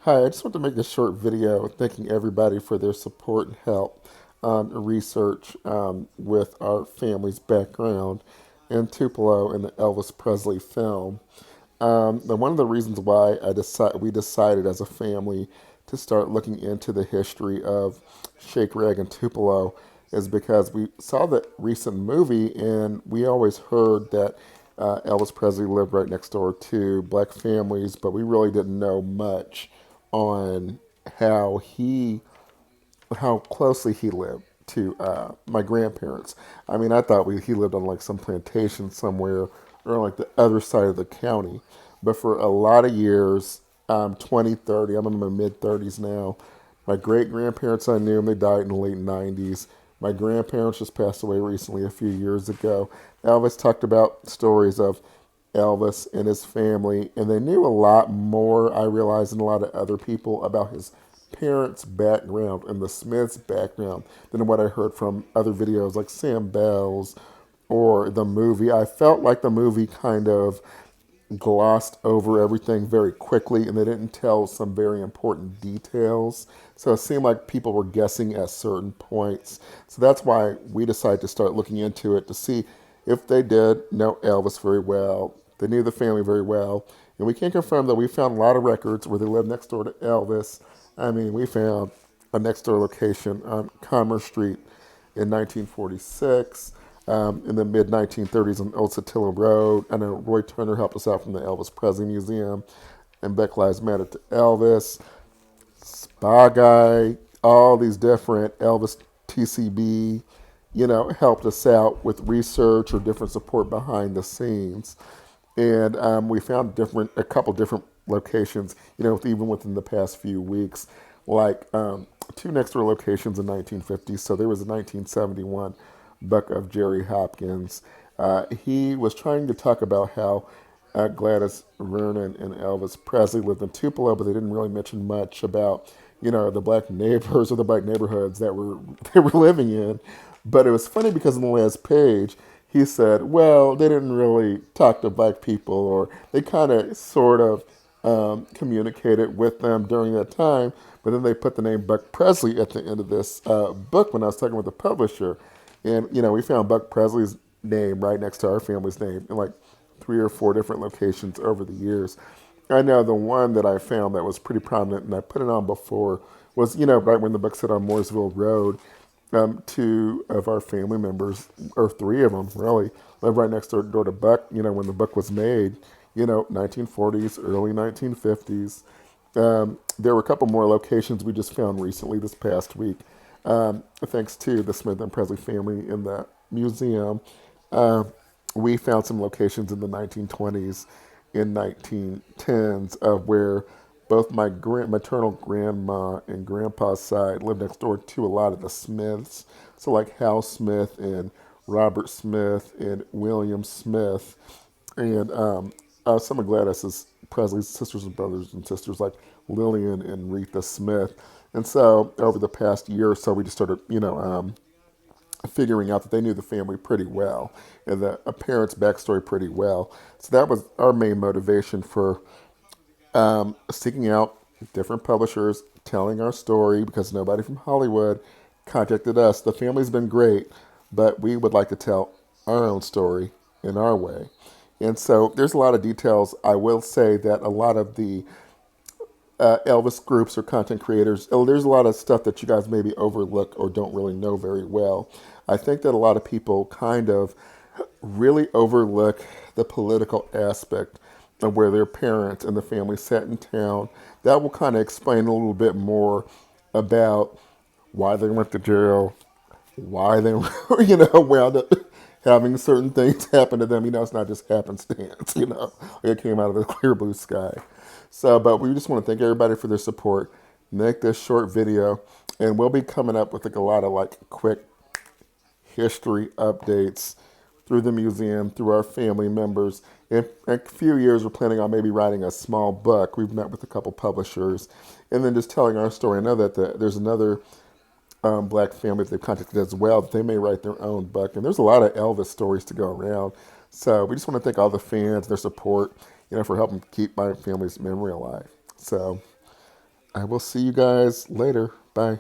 Hi, I just want to make a short video thanking everybody for their support and help on research with our family's background in Tupelo and the Elvis Presley film. One of the reasons why we decided as a family to start looking into the history of Shake, Rag, and Tupelo is because we saw the recent movie and we always heard that Elvis Presley lived right next door to black families, but we really didn't know much on how he how closely he lived to my grandparents. I mean, I thought he lived on like some plantation somewhere or like the other side of the county. But for a lot of years, 20, 30, I'm in my mid 30s now. My great grandparents I knew, they died in the late 90s. My grandparents just passed away recently a few years ago. Elvis talked about stories of Elvis and his family, and they knew a lot more, I realized, than a lot of other people about his parents' background and the Smiths' background than what I heard from other videos like Sam Bell's or the movie. I felt like the movie kind of glossed over everything very quickly and they didn't tell some very important details. So it seemed like people were guessing at certain points. So that's why we decided to start looking into it to see if they did know Elvis very well. They knew the family very well. And we can confirm that we found a lot of records where they lived next door to Elvis. I mean, we found a next door location on Commerce Street in 1946. In the mid 1930s on Old Satillo Road. I know Roy Turner helped us out from the Elvis Presley Museum and Black Lives Matter to Elvis, Spa Guy, all these different Elvis TCB, helped us out with research or different support behind the scenes. And we found a couple different locations, even within the past few weeks, like two next door locations in 1950s. So there was a 1971 book of Jerry Hopkins. He was trying to talk about how Gladys Vernon and Elvis Presley lived in Tupelo, but they didn't really mention much about, the black neighbors or the black neighborhoods that were they were living in. But it was funny because on the last page, he said, well, they didn't really talk to black people, or they kind of sort of communicated with them during that time. But then they put the name Buck Presley at the end of this book when I was talking with the publisher. And, we found Buck Presley's name right next to our family's name in like three or four different locations over the years. I know the one that I found that was pretty prominent, and I put it on before, was, right when the book said on Mooresville Road, two of our family members, or three of them really, lived right next door to Buck, when the book was made, 1940s, early 1950s. There were a couple more locations we just found recently this past week, thanks to the Smith and Presley family in the museum. We found some locations in the 1920s and 1910s of where both my maternal grandma and grandpa's side lived next door to a lot of the Smiths. So like Hal Smith and Robert Smith and William Smith and some of Gladys's Presley's sisters and brothers and sisters like Lillian and Retha Smith. And so over the past year or so, we just started, figuring out that they knew the family pretty well and the parents' backstory pretty well. So that was our main motivation for seeking out different publishers, telling our story because nobody from Hollywood contacted us. The family's been great, but we would like to tell our own story in our way. And so there's a lot of details. I will say that a lot of the Elvis groups or content creators, there's a lot of stuff that you guys maybe overlook or don't really know very well. I think that a lot of people kind of really overlook the political aspect of where their parents and the family sat in town. That will kind of explain a little bit more about why they went to jail, why they were, wound up having certain things happen to them. It's not just happenstance, like it came out of the clear blue sky. So, but we just want to thank everybody for their support. Make this short video, and we'll be coming up with like a lot of like quick history updates through the museum, through our family members. In a few years, we're planning on maybe writing a small book. We've met with a couple publishers, and then just telling our story. I know that there's another black family that they've contacted as well. They may write their own book, and there's a lot of Elvis stories to go around. So we just want to thank all the fans, their support, for helping keep my family's memory alive. So I will see you guys later. Bye.